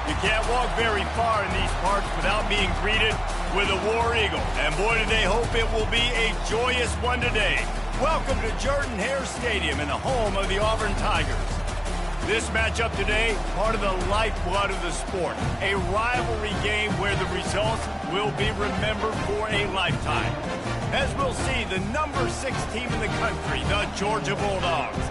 You can't walk very far in these parts without being greeted with a War Eagle. And boy, do they hope it will be a joyous one today. Welcome to Jordan-Hare Stadium and the home of the Auburn Tigers. This matchup today, part of the lifeblood of the sport. A rivalry game where the results will be remembered for a lifetime. As we'll see, the number 6 team in the country, the Georgia Bulldogs,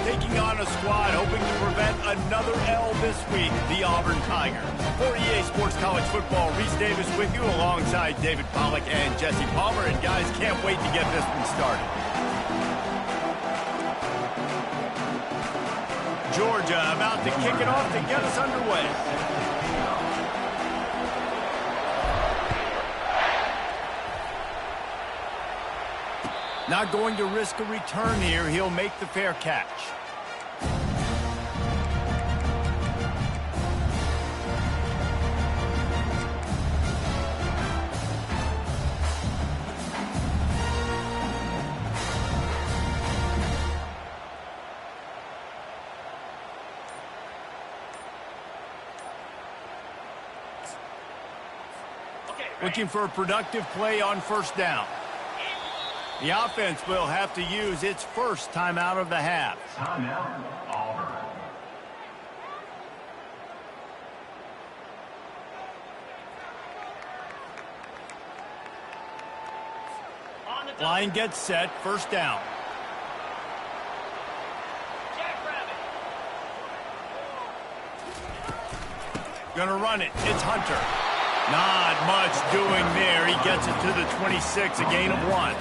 taking on a squad hoping to prevent another L this week, the Auburn Tigers. For EA Sports College Football, Reese Davis with you alongside David Pollack and Jesse Palmer. And guys, can't wait to get this one started. Georgia about to kick it off to get us underway. Not going to risk a return here. He'll make the fair catch. Looking for a productive play on first down. The offense will have to use its first timeout of the half. Timeout, Auburn. Line gets set, first down. Gonna run it, it's Hunter. Not much doing there. He gets it to the 26, a gain of 1.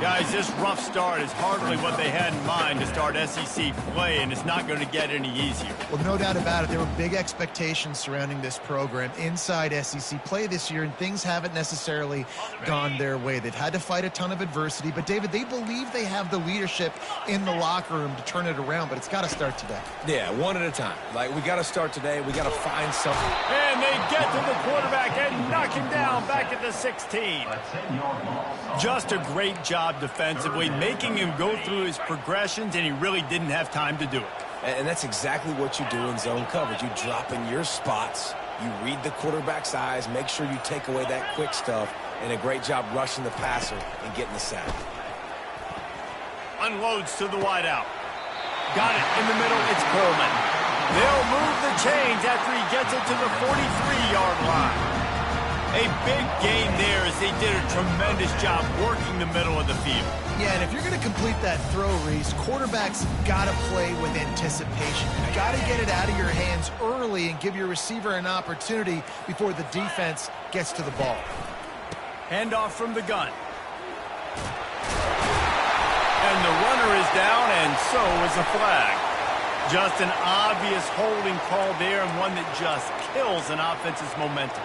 Guys, this rough start is hardly what they had in mind to start SEC play, and it's not going to get any easier. Well, no doubt about it. There were big expectations surrounding this program inside SEC play this year, and things haven't necessarily gone their way. They've had to fight a ton of adversity, but, David, they believe they have the leadership in the locker room to turn it around, but it's got to start today. Yeah, one at a time. Like, we got to start today. We got to find something. And they get to the quarterback and knock him down back at the 16. Just a great job defensively, making him go through his progressions, and he really didn't have time to do it. And that's exactly what you do in zone coverage. You drop in your spots, you read the quarterback's eyes, make sure you take away that quick stuff, and a great job rushing the passer and getting the sack. Unloads to the wideout. Got it in the middle, it's Coleman. They'll move the chains after he gets it to the 43-yard line. A big gain there as they did a tremendous job working the middle of the field. Yeah, and if you're going to complete that throw, Reese, quarterbacks got to play with anticipation. You got to get it out of your hands early and give your receiver an opportunity before the defense gets to the ball. Handoff from the gun. And the runner is down, and so is a flag. Just an obvious holding call there, and one that just kills an offense's momentum.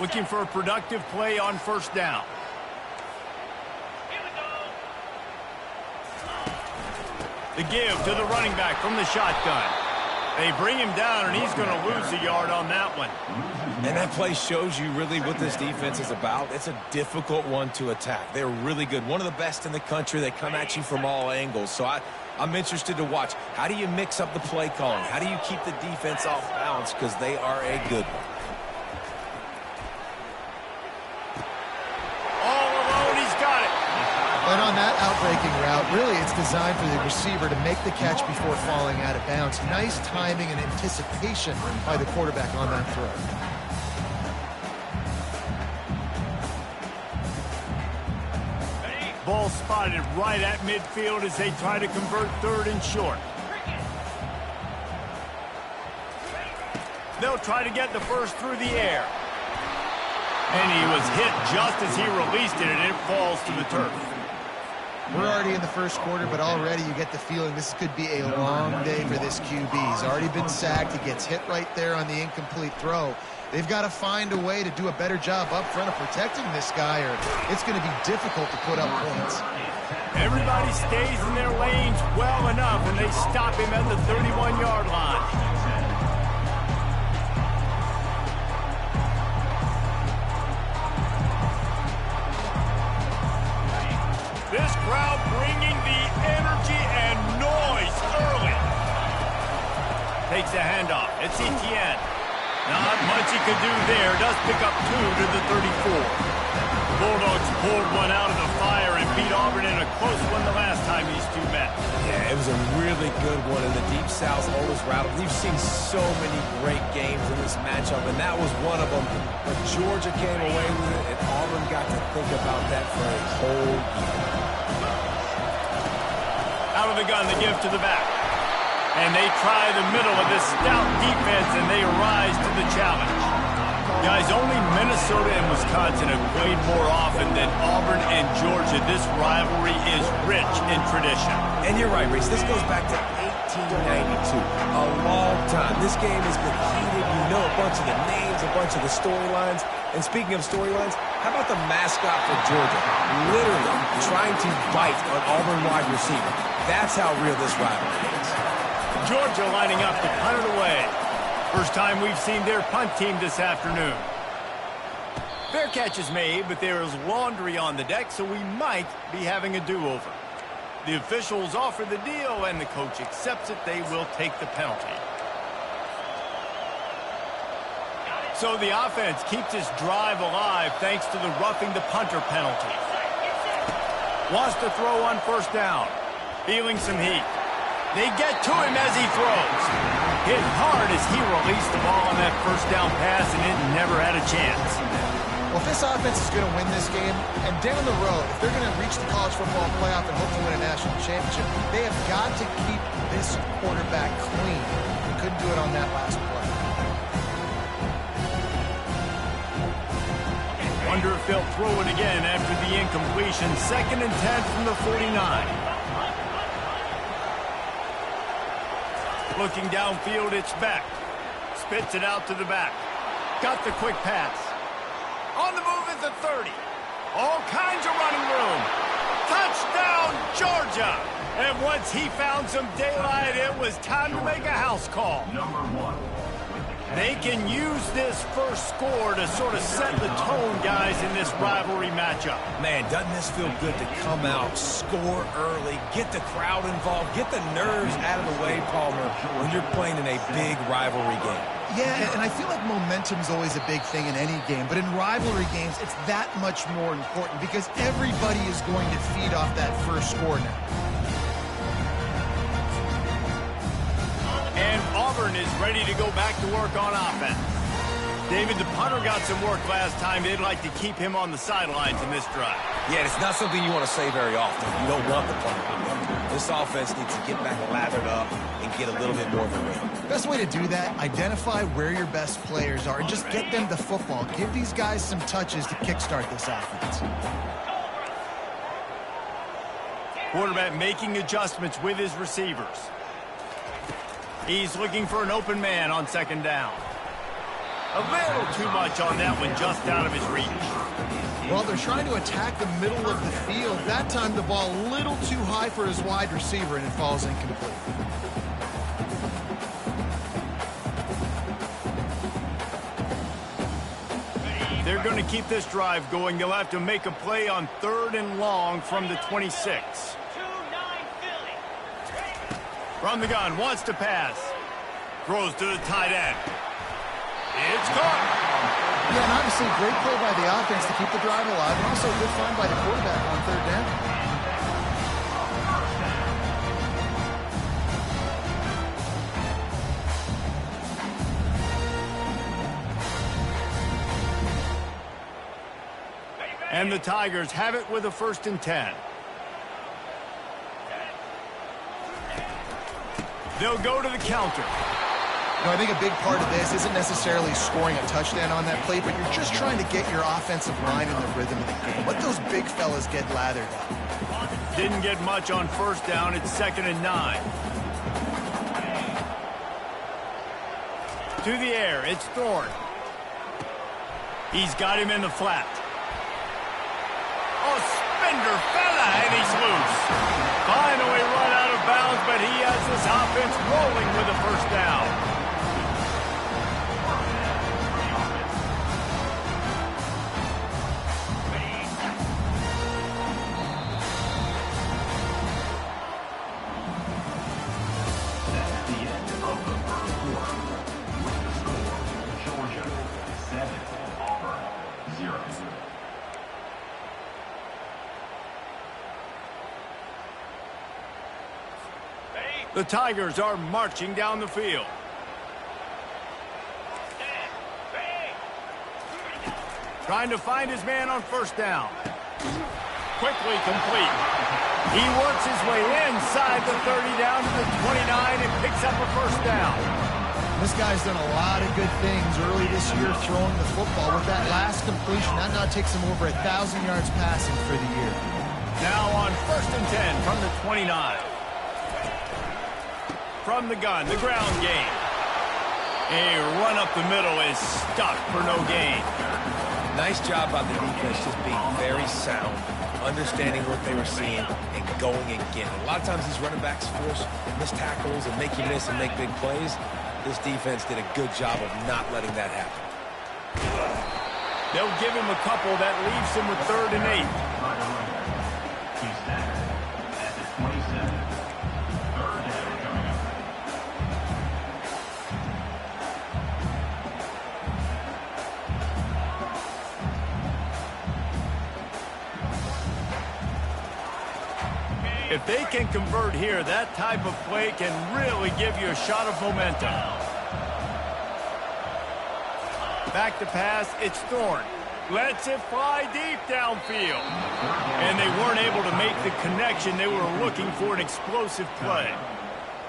Looking for a productive play on first down. The give to the running back from the shotgun. They bring him down, and he's going to lose a yard on that one. And that play shows you really what this defense is about. It's a difficult one to attack. They're really good. One of the best in the country. They come at you from all angles. So I'm interested to watch. How do you mix up the play calling? How do you keep the defense off balance? Because they are a good one. And on that outbreaking route, really it's designed for the receiver to make the catch before falling out of bounds. Nice timing and anticipation by the quarterback on that throw. Ball spotted right at midfield as they try to convert third and short. They'll try to get the first through the air. And he was hit just as he released it, and it falls to the turf. We're already in the first quarter, but already you get the feeling this could be a long day for this QB. He's already been sacked. He gets hit right there on the incomplete throw. They've got to find a way to do a better job up front of protecting this guy, or it's going to be difficult to put up points. Everybody stays in their lanes well enough, and they stop him at the 31-yard line. This crowd bringing the energy and noise early. It's Etienne. Not much he could do there. Does pick up 2 to the 34. Bulldogs pulled one out of the fire and beat Auburn in a close one the last time these two met. Yeah, it was a really good one in the Deep South's oldest rival. We've seen so many great games in this matchup, and that was one of them. But Georgia came away with it, and Auburn got to think about that for a whole year. Out of the gun, the give to the back. And they try the middle of this stout defense, and they rise to the challenge. Guys, only Minnesota and Wisconsin have played more often than Auburn and Georgia. This rivalry is rich in tradition. And you're right, Reese. This goes back to 1892. A long time. This game has been heated. You know a bunch of the names, a bunch of the storylines. And speaking of storylines, how about the mascot for Georgia? Literally trying to bite on Auburn wide receiver. That's how real this rivalry is. Georgia lining up to punt it away. First time we've seen their punt team this afternoon. Fair catch is made, but there is laundry on the deck, so we might be having a do-over. The officials offer the deal, and the coach accepts it. They will take the penalty. So the offense keeps this drive alive thanks to the roughing the punter penalty. Wants to throw on first down. Feeling some heat. They get to him as he throws. Hit hard as he released the ball on that first down pass, and it never had a chance. Well, if this offense is going to win this game, and down the road, if they're going to reach the college football playoff and hopefully win a national championship, they have got to keep this quarterback clean. They couldn't do it on that last play. Wonder if they'll throw it again after the incompletion. 2nd and 10 from the 49. Looking downfield, it's Beck. Spits it out to the back. Got the quick pass. On the move at the 30. All kinds of running room. Touchdown, Georgia! And once he found some daylight, it was time to make a house call. Number 1. They can use this first score to sort of set the tone, guys, in this rivalry matchup. Man, doesn't this feel good to come out, score early, get the crowd involved, get the nerves out of the way, Palmer, when you're playing in a big rivalry game. Yeah, and I feel like momentum's always a big thing in any game, but in rivalry games, it's that much more important because everybody is going to feed off that first score now. And Auburn is ready to go back to work on offense. David, the punter got some work last time. They'd like to keep him on the sidelines in this drive. Yeah, it's not something you want to say very often. You don't want the punter out there. This offense needs to get back lathered up and get a little bit more of a rhythm. Best way to do that, identify where your best players are and just get them the football. Give these guys some touches to kickstart this offense. Quarterback making adjustments with his receivers. He's looking for an open man on 2nd down. A little too much on that one, just out of his reach. Well, they're trying to attack the middle of the field. That time the ball a little too high for his wide receiver, and it falls incomplete. They're going to keep this drive going. They'll have to make a play on 3rd and long from the 26. From the gun, wants to pass. Throws to the tight end. It's caught. Yeah, and obviously great play by the offense to keep the drive alive, and also a good find by the quarterback on 3rd down. And the Tigers have it with a 1st and 10. They'll go to the counter. You know, I think a big part of this isn't necessarily scoring a touchdown on that play, but you're just trying to get your offensive line in the rhythm of the game. Let those big fellas get lathered up. Didn't get much on 1st down. It's 2nd and 9. To the air, it's Thorne. He's got him in the flat. Oh, Spender fella, and he's loose. Finally run out of bounds, but he has this offense rolling with a 1st down. The Tigers are marching down the field. Trying to find his man on first down. Quickly complete. He works his way inside the 30 down to the 29 and picks up a first down. This guy's done a lot of good things early this year throwing the football. With that last completion, that now takes him over 1,000 yards passing for the year. Now on 1st and 10 from the 29. From the gun, the ground game. A run up the middle is stuck for no gain. Nice job by the defense just being very sound, understanding what they were seeing, and going again. A lot of times these running backs force missed tackles and make you miss and make big plays. This defense did a good job of not letting that happen. They'll give him a couple that leaves him with 3rd and 8. He's snapped at the 27. 3rd down coming up. If they can convert here, that type of play can really give you a shot of momentum. Back to pass, it's Thorne. Lets it fly deep downfield. And they weren't able to make the connection. They were looking for an explosive play.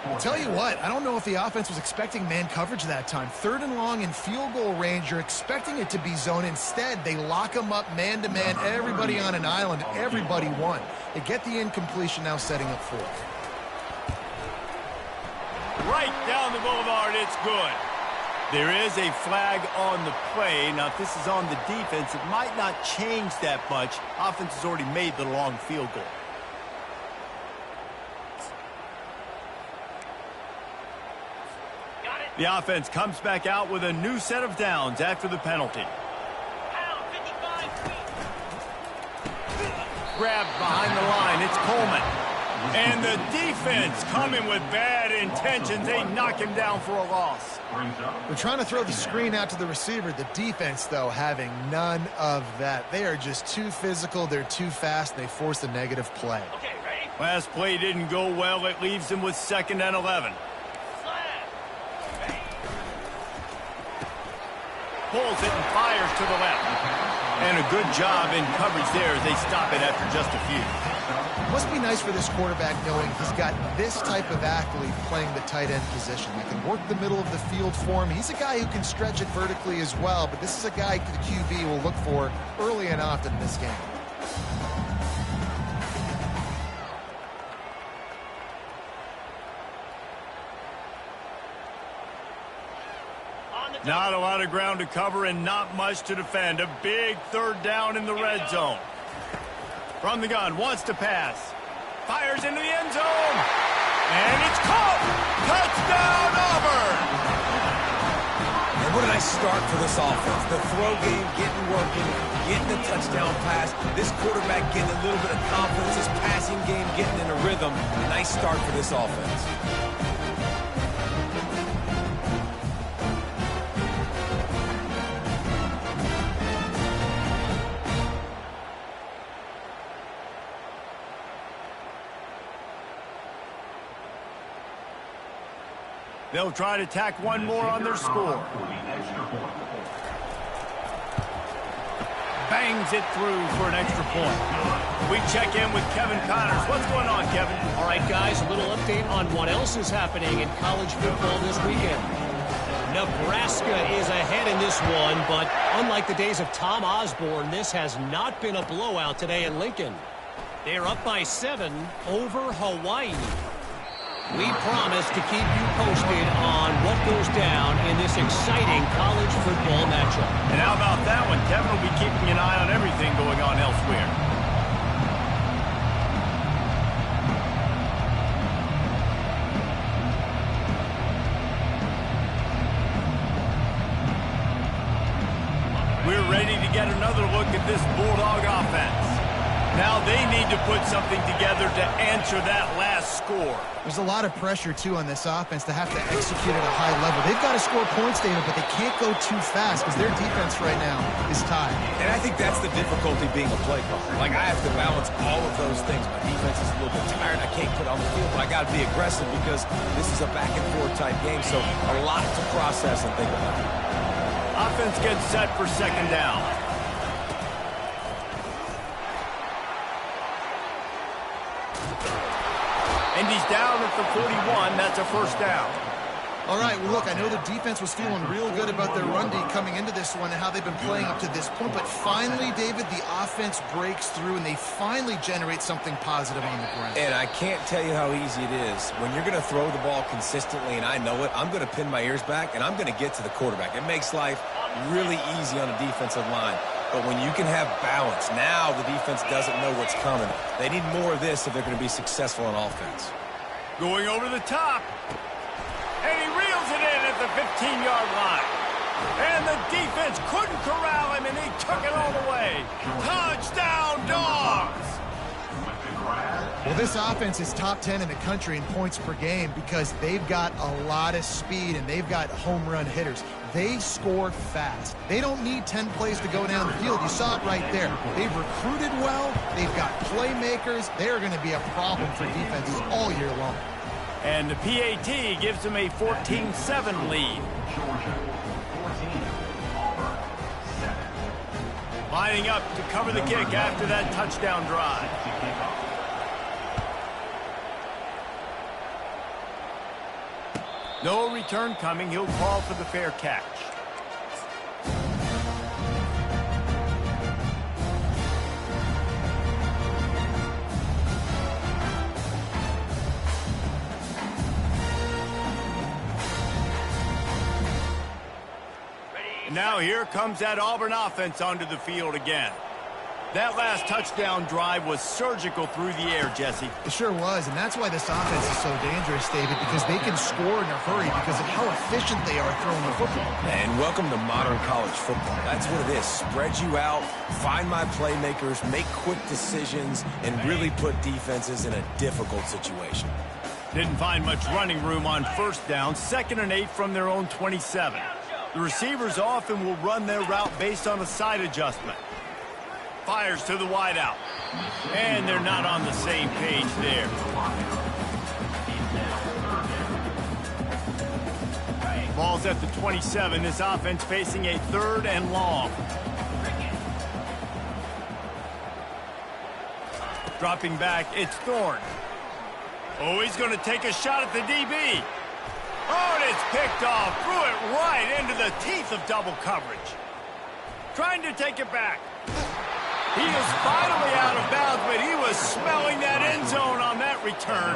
I'll tell you what, I don't know if the offense was expecting man coverage that time. 3rd and long in field goal range, you're expecting it to be zone. Instead, they lock them up man-to-man, everybody on an island, everybody won. They get the incompletion, now setting up 4th. Right down the boulevard, it's good. There is a flag on the play. Now, if this is on the defense, it might not change that much. Offense has already made the long field goal. The offense comes back out with a new set of downs after the penalty. Grabbed behind the line, it's Coleman. And the defense coming with bad intentions. They knock him down for a loss. They're trying to throw the screen out to the receiver. The defense, though, having none of that. They are just too physical. They're too fast. They force a negative play. Last play didn't go well. It leaves him with 2nd and 11. Pulls it and fires to the left. And a good job in coverage there as they stop it after just a few. Must be nice for this quarterback knowing he's got this type of athlete playing the tight end position. He can work the middle of the field for him. He's a guy who can stretch it vertically as well, but this is a guy the QB will look for early and often in this game. Not a lot of ground to cover and not much to defend. A big 3rd down in the red zone. From the gun, wants to pass. Fires into the end zone. And it's caught. Touchdown, Auburn. And what a nice start for this offense. The throw game getting working, getting the touchdown pass. This quarterback getting a little bit of confidence. This passing game getting in a rhythm. Nice start for this offense. They'll try to tack one more on their score. Bangs it through for an extra point. We check in with Kevin Connors. What's going on, Kevin? All right, guys, a little update on what else is happening in college football this weekend. Nebraska is ahead in this one, but unlike the days of Tom Osborne, this has not been a blowout today in Lincoln. They're up by 7 over Hawaii. We promise to keep you posted on what goes down in this exciting college football matchup. And how about that one? Kevin will be keeping an eye on everything going on elsewhere. We're ready to get another look at this Bulldog offense. Now they need to put something together to answer that last score. There's a lot of pressure, too, on this offense to have to execute at a high level. They've got to score points, David, but they can't go too fast because their defense right now is tied. And I think that's the difficulty being a play caller. Like, I have to balance all of those things. My defense is a little bit tired. I can't put on the field, but I got to be aggressive because this is a back-and-forth type game, so a lot to process and think about. Offense gets set for second down. And he's down at the 41. That's a first down. All right, well, look, I know the defense was feeling real good about their run D coming into this one and how they've been playing up to this point. But finally, David, the offense breaks through, and they finally generate something positive on the ground. And I can't tell you how easy it is. When you're going to throw the ball consistently, and I know it, I'm going to pin my ears back, and I'm going to get to the quarterback. It makes life really easy on a defensive line. But when you can have balance, now the defense doesn't know what's coming. They need more of this if they're going to be successful on offense. Going over the top. And he reels it in at the 15-yard line. And the defense couldn't corral him, and he took it all the way. Touchdown, Dogs! Well, this offense is top 10 in the country in points per game because they've got a lot of speed and they've got home run hitters. They score fast. They don't need 10 plays to go down the field. You saw it right there. They've recruited well. They've got playmakers. They're going to be a problem for defenses all year long. And the PAT gives them a 14-7 lead. Lining up to cover the kick after that touchdown drive. No return coming. He'll call for the fair catch. And now here comes that Auburn offense onto the field again. That last touchdown drive was surgical through the air, Jesse. It sure was, and that's why this offense is so dangerous, David, because they can score in a hurry because of how efficient they are throwing the football. And welcome to modern college football. That's what it is. Spread you out, find my playmakers, make quick decisions, and really put defenses in a difficult situation. Didn't find much running room on first down. 2nd and 8 from their own 27. The receivers often will run their route based on a side adjustment. Fires to the wideout. And they're not on the same page there. Ball's at the 27. This offense facing a 3rd and long. Dropping back, it's Thorne. Oh, he's going to take a shot at the DB. Oh, and it's picked off. Threw it right into the teeth of double coverage. Trying to take it back. He is finally out of bounds, but he was smelling that end zone on that return.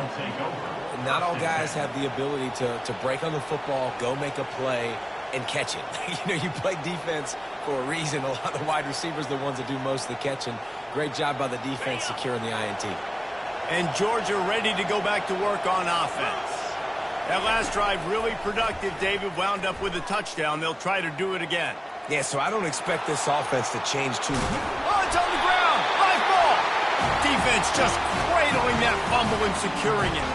Not all guys have the ability to break on the football, go make a play, and catch it. You play defense for a reason. A lot of the wide receivers are the ones that do most of the catching. Great job by the defense securing the INT. And Georgia ready to go back to work on offense. That last drive really productive. David wound up with a touchdown. They'll try to do it again. Yeah, so I don't expect this offense to change too much. Oh, it's on the ground. Live ball. Defense just cradling that fumble and securing it.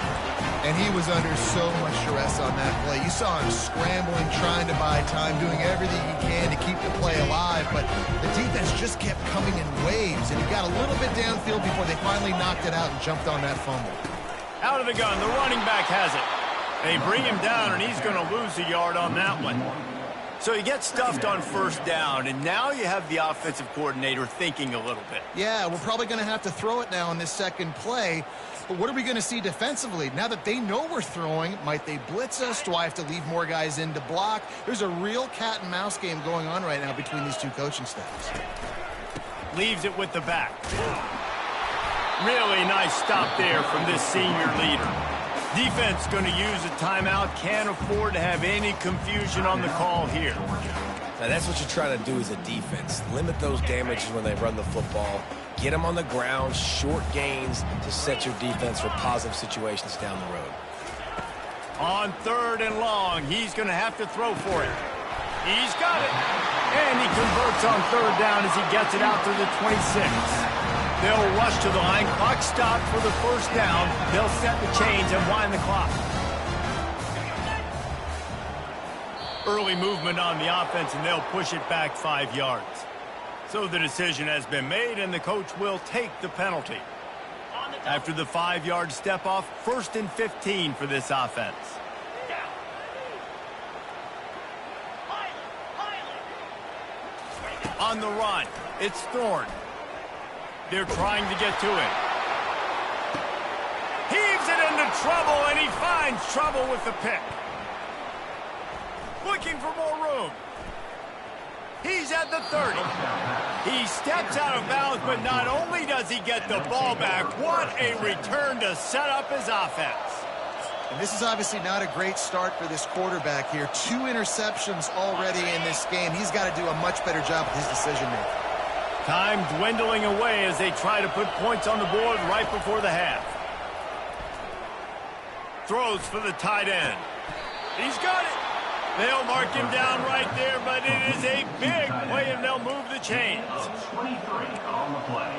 And he was under so much stress on that play. You saw him scrambling, trying to buy time, doing everything he can to keep the play alive. But the defense just kept coming in waves, and he got a little bit downfield before they finally knocked it out and jumped on that fumble. Out of the gun. The running back has it. They bring him down, and he's going to lose a yard on that one. So you get stuffed on first down, and now you have the offensive coordinator thinking a little bit. Yeah, we're probably going to have to throw it now in this second play. But what are we going to see defensively? Now that they know we're throwing, might they blitz us? Do I have to leave more guys in to block? There's a real cat and mouse game going on right now between these two coaching staffs. Leaves it with the back. Really nice stop there from this senior leader. Defense going to use a timeout. Can't afford to have any confusion on the call here. Now that's what you're trying to do as a defense. Limit those damages when they run the football. Get them on the ground, short gains to set your defense for positive situations down the road. On 3rd and long, he's going to have to throw for it. He's got it. And he converts on 3rd down as he gets it out to the 26. They'll rush to the line. Clock stopped for the first down. They'll set the chains and wind the clock. Early movement on the offense, and they'll push it back 5 yards. So the decision has been made, and the coach will take the penalty. After the 5-yard step off, 1st and 15 for this offense. On the run, it's Thorne. They're trying to get to it. Heaves it into trouble, and he finds trouble with the pick. Looking for more room. He's at the 30. He steps out of bounds, but not only does he get the ball back, what a return to set up his offense. And this is obviously not a great start for this quarterback here. 2 interceptions already in this game. He's got to do a much better job with his decision-making. Time dwindling away as they try to put points on the board right before the half. Throws for the tight end. He's got it. They'll mark him down right there, but it is a big play, and they'll move the chains. 23 on the play.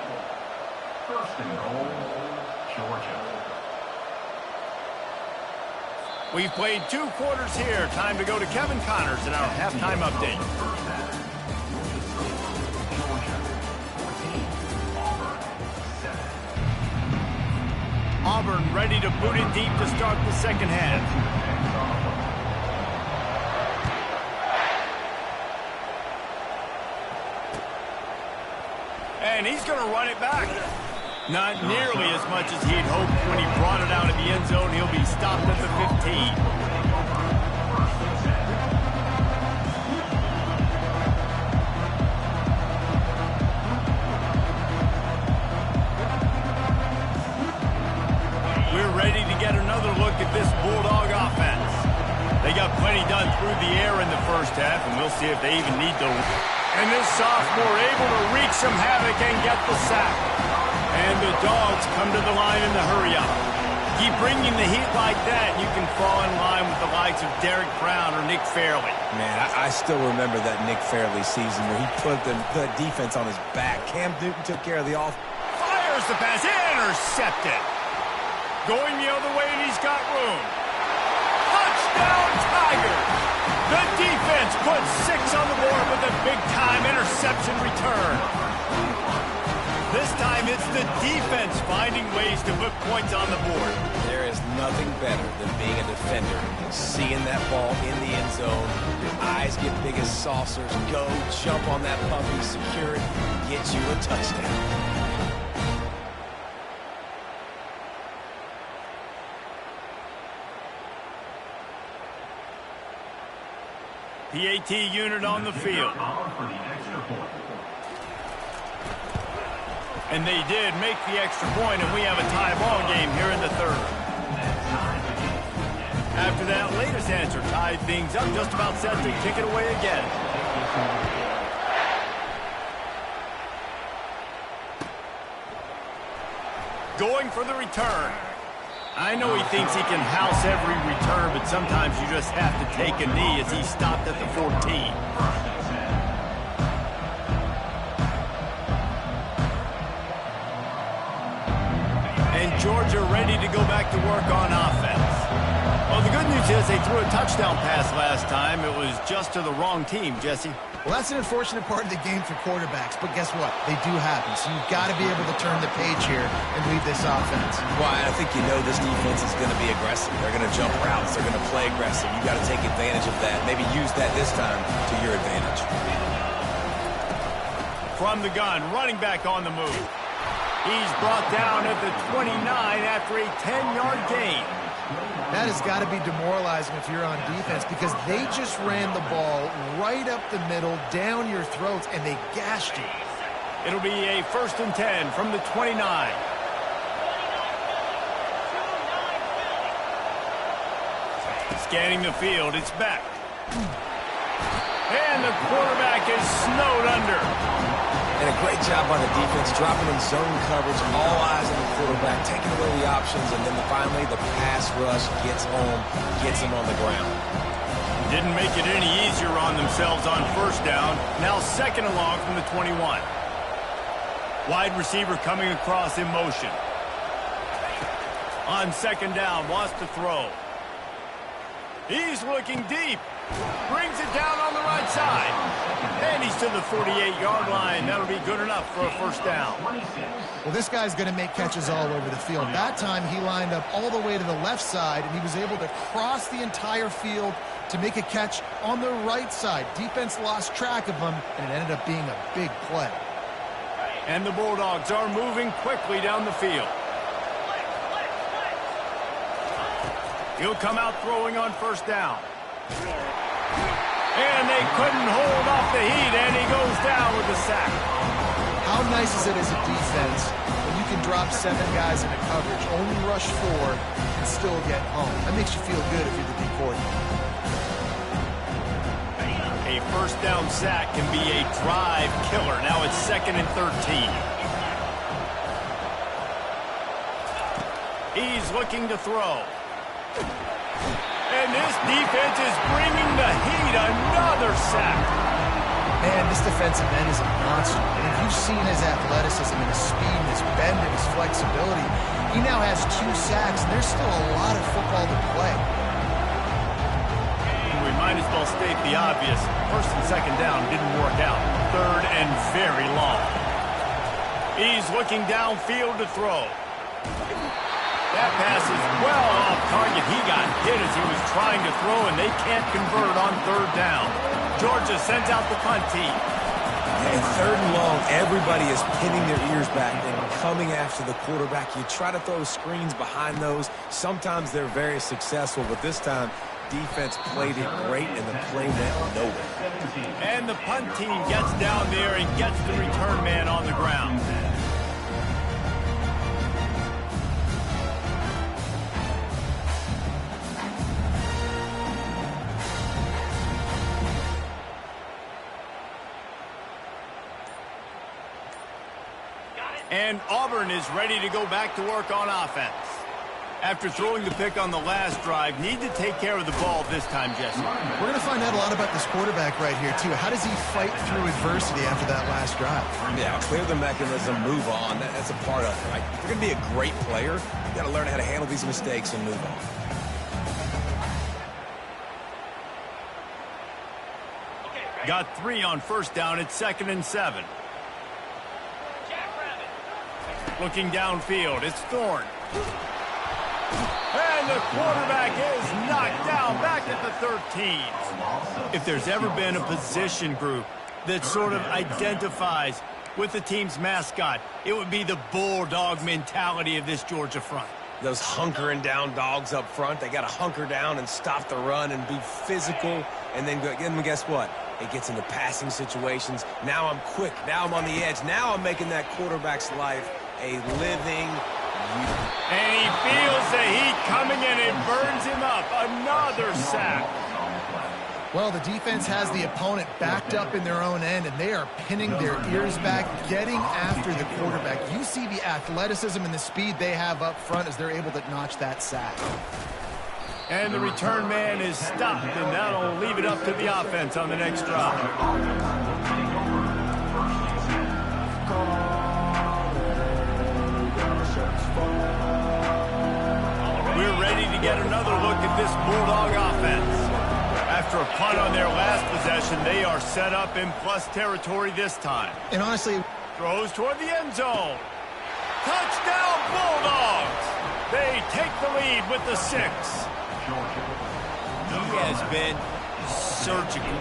1st and goal, Georgia. We've played 2 quarters here. Time to go to Kevin Connors in our halftime update. Auburn ready to boot it deep to start the second half. And he's going to run it back. Not nearly as much as he'd hoped when he brought it out of the end zone. He'll be stopped at the 15. We're ready to get another look at this Bulldog offense. They got plenty done through the air in the first half, and we'll see if they even need to. And this sophomore able to wreak some havoc and get the sack. And the Dogs come to the line in the hurry-up. Keep bringing the heat like that, you can fall in line with the likes of Derek Brown or Nick Fairley. Man, I still remember that Nick Fairley season where he put the defense on his back. Cam Newton took care of the off. Fires the pass, intercepted. Going the other way, and he's got room. Touchdown, Tigers! The defense puts 6 on the board with a big-time interception return. This time it's the defense finding ways to put points on the board. There is nothing better than being a defender. Seeing that ball in the end zone, your eyes get big as saucers. Go, jump on that puppy, secure it, get you a touchdown. PAT unit on the field. And they did make the extra point, and we have a tie ball game here in the 3rd. After that latest answer tied things up, just about set to kick it away again. Going for the return. I know he thinks he can house every return, but sometimes you just have to take a knee as he stopped at the 14. And Georgia ready to go back to work on offense. Well, the good news is they threw a touchdown pass last time. It was just to the wrong team, Jesse. Well, that's an unfortunate part of the game for quarterbacks, but guess what? They do happen, so you've got to be able to turn the page here and lead this offense. Well, I think you know this defense is going to be aggressive. They're going to jump routes. They're going to play aggressive. You got to take advantage of that. Maybe use that this time to your advantage. From the gun, running back on the move. He's brought down at the 29 after a 10-yard gain. That has got to be demoralizing if you're on defense because they just ran the ball right up the middle, down your throats, and they gashed you. It'll be a 1st and 10 from the 29. Scanning the field, it's back. And the quarterback is snowed under. And a great job by the defense, dropping in zone coverage, all eyes on the quarterback, taking away the options, and then finally the pass rush gets home, gets him on the ground. Didn't make it any easier on themselves on 1st down. Now 2nd and long from the 21. Wide receiver coming across in motion. On second down, wants to throw. He's looking deep. Brings it down on the right side. And he's to the 48-yard line. That'll be good enough for a first down. Well, this guy's going to make catches all over the field. That time he lined up all the way to the left side, and he was able to cross the entire field to make a catch on the right side. Defense lost track of him, and it ended up being a big play. And the Bulldogs are moving quickly down the field. He'll come out throwing on first down. And they couldn't hold off the heat, and he goes down with a sack. How nice is it as a defense when you can drop 7 guys into coverage, only rush 4, and still get home? That makes you feel good if you're the D coordinator. A first down sack can be a drive killer. Now it's 2nd and 13. He's looking to throw. And this defense is bringing the heat. Another sack. Man, this defensive end is a monster. And if you've seen his athleticism and his speed and his bend and his flexibility, he now has 2 sacks, and there's still a lot of football to play. We might as well state the obvious. First and second down didn't work out. 3rd and very long. He's looking downfield to throw. That pass is well off target. He got hit as he was trying to throw, and they can't convert on 3rd down. Georgia sends out the punt team. And 3rd and long, everybody is pinning their ears back and coming after the quarterback. You try to throw screens behind those. Sometimes they're very successful, but this time, defense played it great, and the play went nowhere. And the punt team gets down there and gets the return man on the ground. And Auburn is ready to go back to work on offense. After throwing the pick on the last drive, need to take care of the ball this time, Jesse. We're going to find out a lot about this quarterback right here, too. How does he fight through adversity after that last drive? Yeah, clear the mechanism, move on. That's a part of it, right? If you're going to be a great player, you've got to learn how to handle these mistakes and move on. Got 3 on first down. It's 2nd and 7. Looking downfield, it's Thorne. And the quarterback is knocked down back at the 13. If there's ever been a position group that sort of identifies with the team's mascot, it would be the bulldog mentality of this Georgia front. Those hunkering down dogs up front, they got to hunker down and stop the run and be physical. And then guess what? It gets into passing situations. Now I'm quick. Now I'm on the edge. Now I'm making that quarterback's life a living unit. And he feels the heat coming in and burns him up. Another sack. Well, the defense has the opponent backed up in their own end, and they are pinning their ears back, getting after the quarterback. You see the athleticism and the speed they have up front as they're able to notch that sack. And the return man is stopped, and that'll leave it up to the offense on the next drive. We're ready to get another look at this Bulldog offense. After a punt on their last possession, they are set up in plus territory this time. And honestly, throws toward the end zone. Touchdown Bulldogs! They take the lead with the 6. He has been surgical,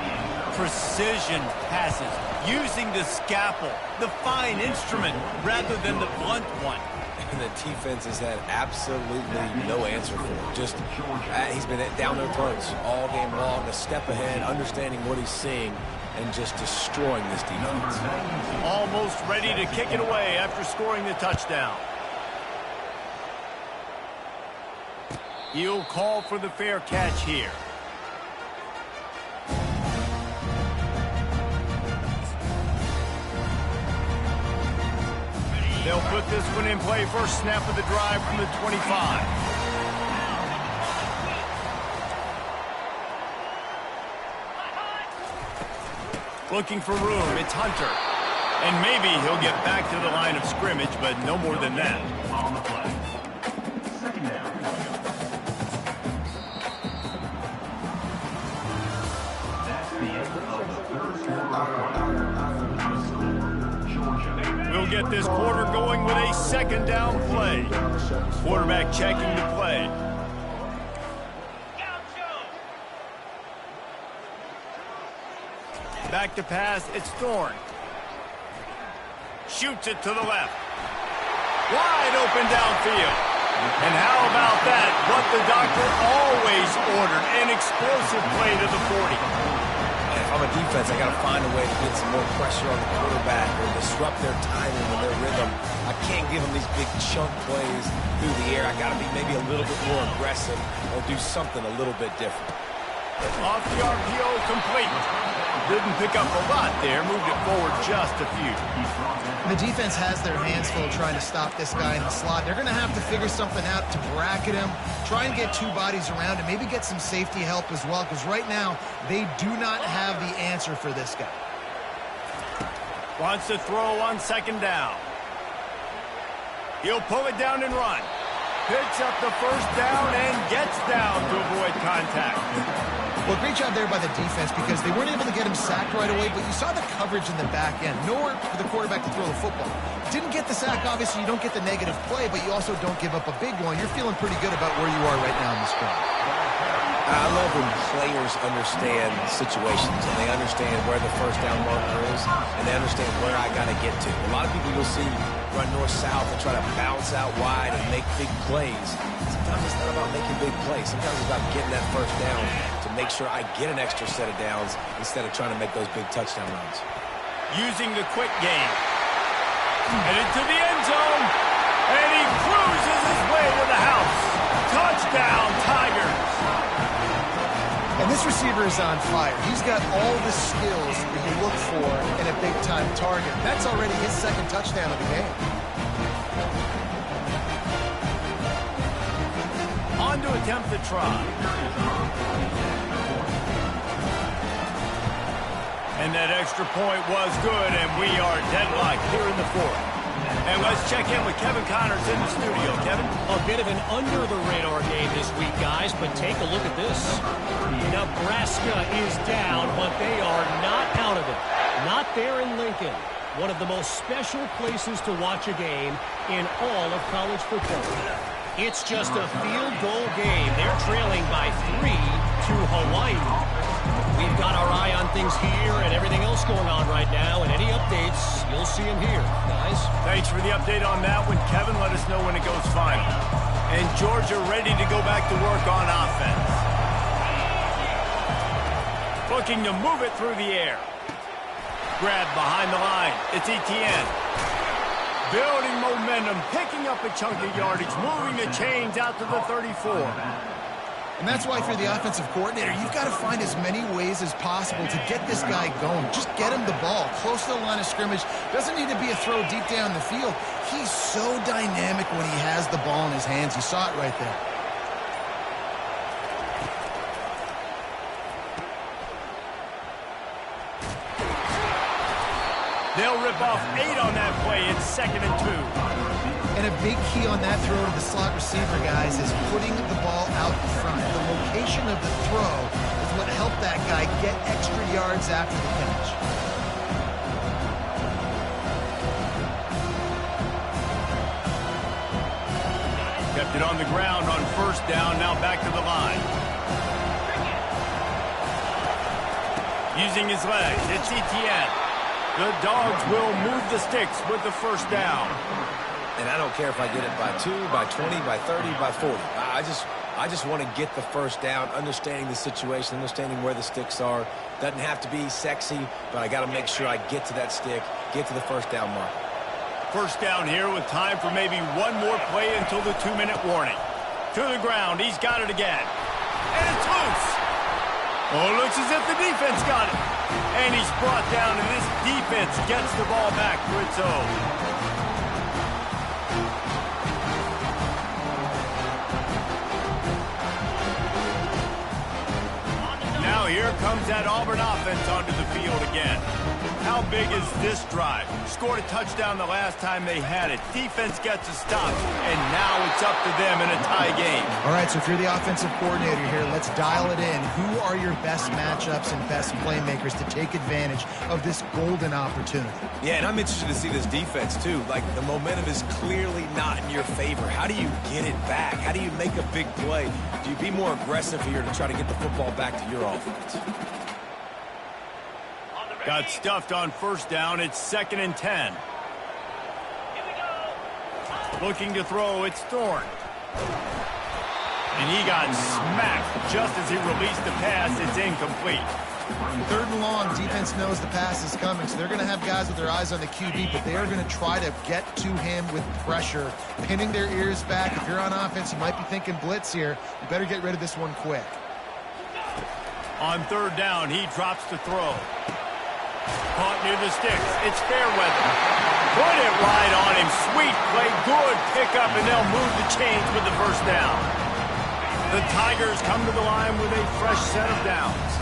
precision passes, using the scalpel, the fine instrument, rather than the blunt one. And the defense has had absolutely no answer for him. Just, he's been down their throats all game long, a step ahead, understanding what he's seeing, and just destroying this defense. Almost ready to kick it away after scoring the touchdown. He'll call for the fair catch here. They'll put this one in play. First snap of the drive from the 25. Looking for room. It's Hunter. And maybe he'll get back to the line of scrimmage, but no more than that. On the play. Second down. That's the end of the third quarter. Georgia. We'll get this quarter going with a second down play. Quarterback checking the play. Back to pass, it's Thorne. Shoots it to the left. Wide open downfield. And how about that? What the doctor always ordered, an explosive play to the 40. And if I'm a defense, I got to find a way to get some more pressure on the quarterback or disrupt their timing and their rhythm. I can't give them these big chunk plays through the air. I got to be maybe a little bit more aggressive or do something a little bit different. Off the RPO, complete. Didn't pick up a lot there, moved it forward just a few. The defense has their hands full trying to stop this guy in the slot. They're going to have to figure something out to bracket him, try and get two bodies around him, maybe get some safety help as well, because right now they do not have the answer for this guy. Wants to throw on second down. He'll pull it down and run. Picks up the first down and gets down to avoid contact. Well, great job there by the defense because they weren't able to get him sacked right away, but you saw the coverage in the back end. Nowhere for the quarterback to throw the football. Didn't get the sack, obviously. You don't get the negative play, but you also don't give up a big one. You're feeling pretty good about where you are right now in this game. I love when players understand situations and they understand where the first down marker is and they understand where I got to get to. A lot of people you'll see run north-south and try to bounce out wide and make big plays. Sometimes it's not about making big plays. Sometimes it's about getting that first down to make sure I get an extra set of downs instead of trying to make those big touchdown runs. Using the quick game. Headed to the end zone. And he cruises his way to the house. Touchdown, Tigers. And this receiver is on fire. He's got all the skills that you look for in a big-time target. That's already his second touchdown of the game. On to attempt the try. And that extra point was good, and we are deadlocked here in the fourth. And let's check in with Kevin Connors in the studio. Kevin? A bit of an under-the-radar game this week, guys, but take a look at this. Nebraska is down, but they are not out of it. Not there in Lincoln. One of the most special places to watch a game in all of college football. It's just a field goal game. They're trailing by 3 to Hawaii. We've got our eye on things here and everything else going on right now, and any updates, you'll see them here, guys. Thanks for the update on that one, Kevin. Let us know when it goes final. And Georgia ready to go back to work on offense. Looking to move it through the air. Grab behind the line. It's Etienne. Building momentum, picking up a chunk of yardage, moving the chains out to the 34. And that's why, if you're the offensive coordinator, you've got to find as many ways as possible to get this guy going. Just get him the ball close to the line of scrimmage. Doesn't need to be a throw deep down the field. He's so dynamic when he has the ball in his hands. You saw it right there. They'll rip off 8 on that play. It's 2nd and 2. And a big key on that throw to the slot receiver, guys, is putting the ball out in front. The location of the throw is what helped that guy get extra yards after the catch. Kept it on the ground on first down, now back to the line. Using his legs, it's Etienne. The Dogs will move the sticks with the first down. And I don't care if I get it by 2, by 20, by 30, by 40. I just want to get the first down, understanding the situation, understanding where the sticks are. Doesn't have to be sexy, but I got to make sure I get to that stick, get to the first down mark. First down here with time for maybe one more play until the 2-minute warning. To the ground, he's got it again. And it's loose. Oh, looks as if the defense got it. And he's brought down, and this defense gets the ball back for its own. here comes that Auburn offense onto the field again. How big is this drive? Scored a touchdown the last time they had it. Defense gets a stop, and now it's up to them in a tie game. All right, so if you're the offensive coordinator here, let's dial it in. Who are your best matchups and best playmakers to take advantage of this golden opportunity? Yeah, and I'm interested to see this defense, too. Like, the momentum is clearly not in your favor. How do you get it back? How do you make a big play? Do you be more aggressive here to try to get the football back to your offense? Got stuffed on first down. It's 2nd and 10. Looking to throw, it's Thorne. And he got smacked just as he released the pass. It's incomplete. 3rd and long, defense knows the pass is coming, so they're going to have guys with their eyes on the QB, but they are going to try to get to him with pressure, pinning their ears back. If you're on offense, you might be thinking blitz here. You better get rid of this one quick. On 3rd down, he drops to throw. Caught near the sticks. It's Fairweather. Put it right on him. Sweet play. Good pickup, and they'll move the chains with the first down. The Tigers come to the line with a fresh set of downs.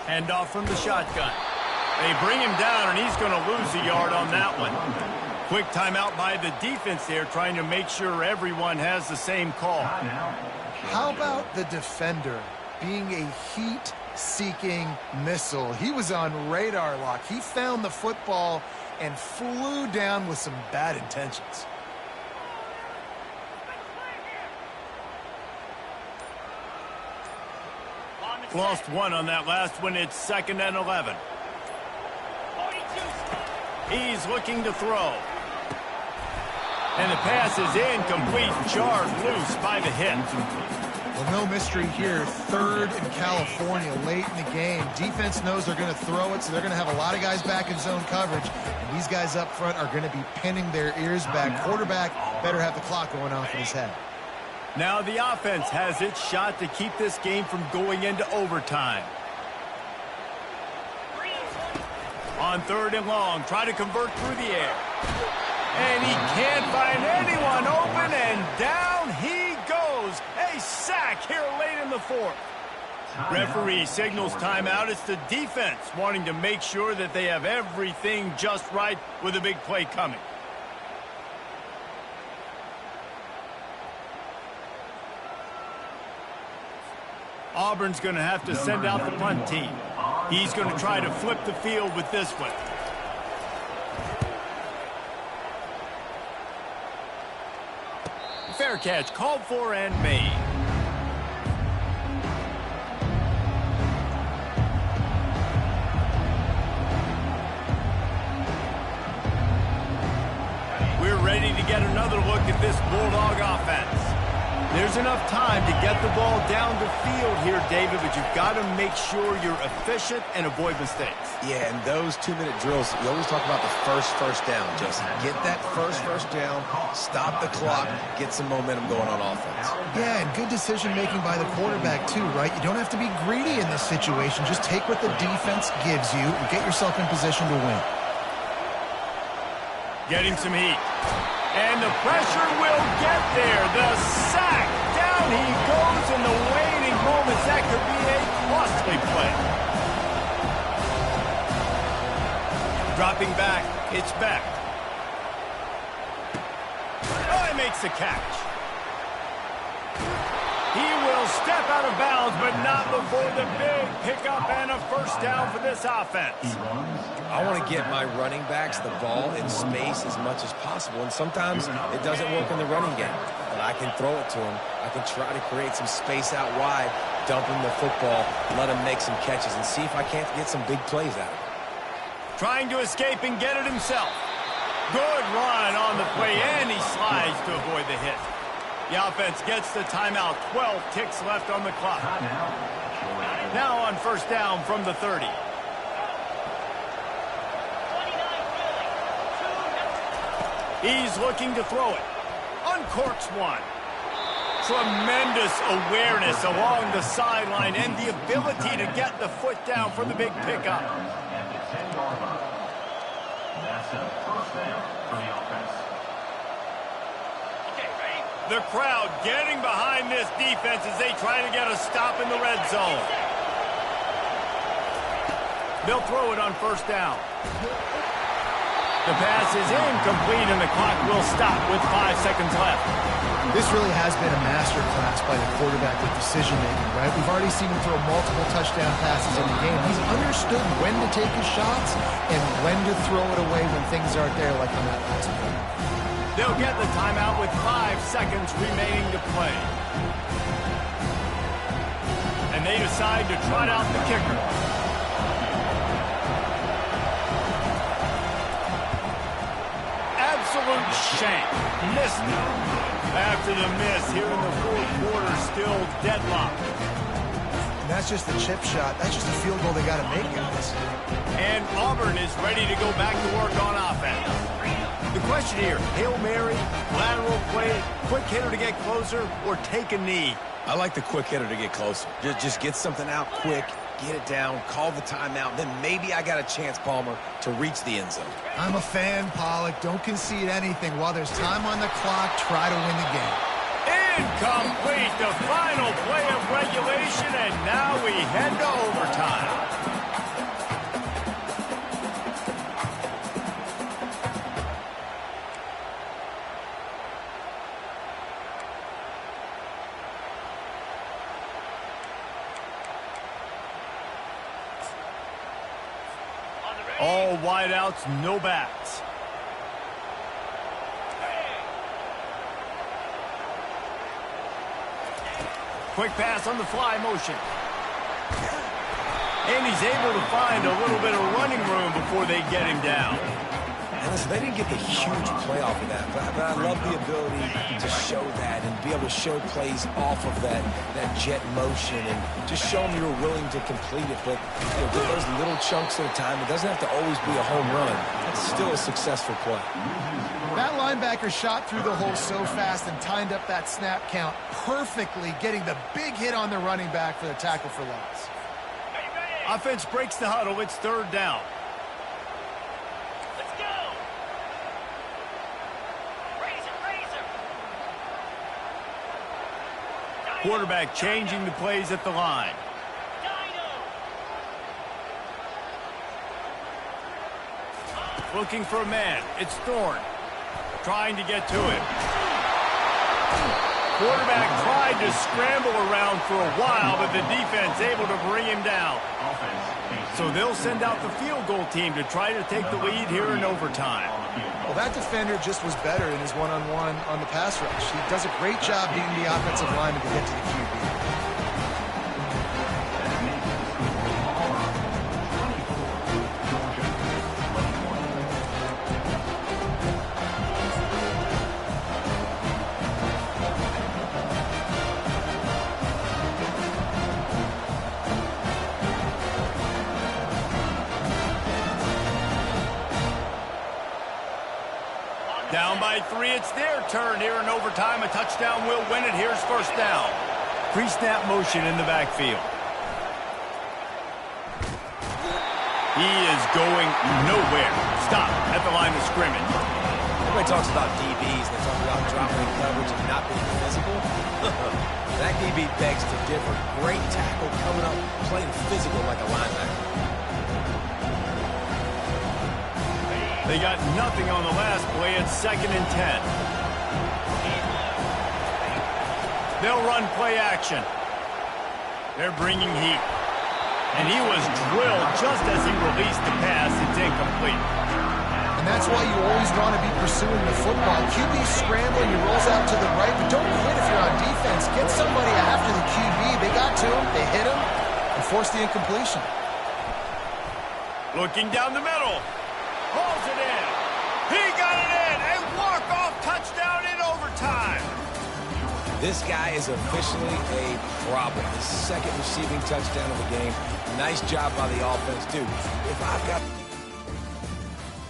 Hand off from the shotgun. They bring him down, and he's going to lose a yard on that one. Quick timeout by the defense there, trying to make sure everyone has the same call. How about the defender being a heat-seeking missile? He was on radar lock. He found the football and flew down with some bad intentions. Lost one on that last one. It's 2nd and 11. He's looking to throw. And the pass is incomplete. Jarred loose by the hit. Well, no mystery here. 3rd in California, late in the game. Defense knows they're going to throw it, so they're going to have a lot of guys back in zone coverage. And these guys up front are going to be pinning their ears back. Quarterback better have the clock going off in his head. Now the offense has its shot to keep this game from going into overtime. On 3rd and long, try to convert through the air. And he can't find anyone open, and down he goes. A sack here late in the 4th. Referee signals timeout. It's the defense wanting to make sure that they have everything just right with a big play coming. Auburn's going to have to send out the punt team. He's going to try to flip the field with this one. Fair catch, called for and made. We're ready to get another look at this Bulldog offense. There's enough time to get the ball down the field here, David, but you've got to make sure you're efficient and avoid mistakes. Yeah, and those 2-minute drills, you always talk about the first down, Justin. Get that first down, stop the clock, get some momentum going on offense. Yeah, and good decision-making by the quarterback, too, right? You don't have to be greedy in this situation. Just take what the defense gives you and get yourself in position to win. Getting some heat. And the pressure will get there. The sack. Down he goes in the waning moments. That could be a costly play. Dropping back. It's back. Oh, he makes the catch. He will step out of bounds, but not before the big pickup and a first down for this offense. I want to get my running backs the ball in space as much as possible, and sometimes it doesn't work in the running game. But I can throw it to him. I can try to create some space out wide, dump him the football, let him make some catches, and see if I can't get some big plays out of it. Trying to escape and get it himself. Good run on the play, and he slides to avoid the hit. The offense gets the timeout. 12 ticks left on the clock. Now on first down from the 30. He's looking to throw it. Uncorks one. Tremendous awareness along the sideline and the ability to get the foot down for the big pickup. That's a first down for the offense. The crowd getting behind this defense as they try to get a stop in the red zone. They'll throw it on first down. The pass is incomplete, and the clock will stop with 5 seconds left. This really has been a masterclass by the quarterback with decision-making, right? We've already seen him throw multiple touchdown passes in the game. He's understood when to take his shots and when to throw it away when things aren't there, like on that last play. They'll get the timeout with 5 seconds remaining to play. And they decide to trot out the kicker. Absolute shank. Missed it. After the miss, here in the fourth quarter, still deadlocked. And that's just the chip shot. That's just a field goal they got to make, guys. And Auburn is ready to go back to work on offense. The question here, Hail Mary, lateral play, quick hitter to get closer, or take a knee? I like the quick hitter to get closer. Just get something out quick, get it down, call the timeout, then maybe I got a chance, Palmer, to reach the end zone. I'm a fan, Pollock. Don't concede anything. While there's time on the clock, try to win the game. Incomplete, the final play of regulation, and now we head to overtime. All wideouts, no backs. Quick pass on the fly motion. And he's able to find a little bit of running room before they get him down. And listen, they didn't get the huge play off of that, but I love the ability to show that and be able to show plays off of that jet motion and just show them you're willing to complete it. But with those little chunks at a time, it doesn't have to always be a home run. It's still a successful play. That linebacker shot through the hole so fast and timed up that snap count perfectly, getting the big hit on the running back for the tackle for loss. Offense breaks the huddle. It's third down. Let's go. Quarterback changing the plays at the line. Looking for a man. It's Thorne. Trying to get to him. Quarterback tried to scramble around for a while, but the defense able to bring him down. So they'll send out the field goal team to try to take the lead here in overtime. Well, that defender just was better in his one-on-one on the pass rush. He does a great job beating the offensive lineman to get to the QB. Down by 3, it's their turn here in overtime. A touchdown will win it. Here's first down. Pre-snap motion in the backfield. He is going nowhere. Stop at the line of scrimmage. Everybody talks about DBs. They talk about dropping coverage and not being physical. That DB begs to differ. Great tackle coming up, playing physical like a linebacker. They got nothing on the last play. It's 2nd and 10. They'll run play action. They're bringing heat. And he was drilled just as he released the pass. It's incomplete. And that's why you always want to be pursuing the football. QB's scrambling, he rolls out to the right, but don't quit if you're on defense. Get somebody after the QB. They got to him, they hit him, and forced the incompletion. Looking down the middle. Pulls it in. He got it in. A walk-off touchdown in overtime. This guy is officially a problem. His 2nd receiving touchdown of the game. Nice job by the offense, dude. If I've got